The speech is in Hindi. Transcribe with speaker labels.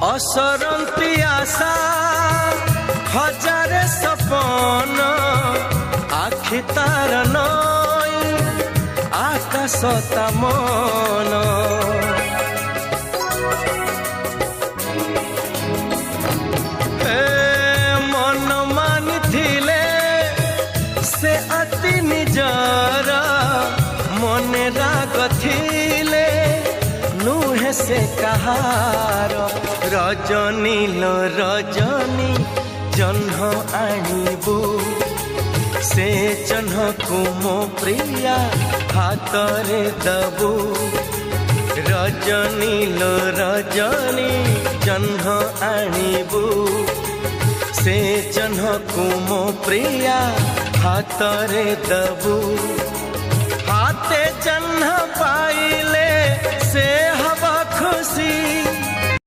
Speaker 1: असरंती आशा हजारे सपन आखि तार नई आकाश ता मन मन मानि थिले से अति निजरा मन राग थिले नुहे से कहार रजनी लो रजनी जह्न आणिबू से जह्न को मो प्रिया हातरे दबू रजनी लो रजनी जह्न आणिबू से जह्न को मो प्रिया हातरे दबू हाथे जह्न पाइले से हवा खुशी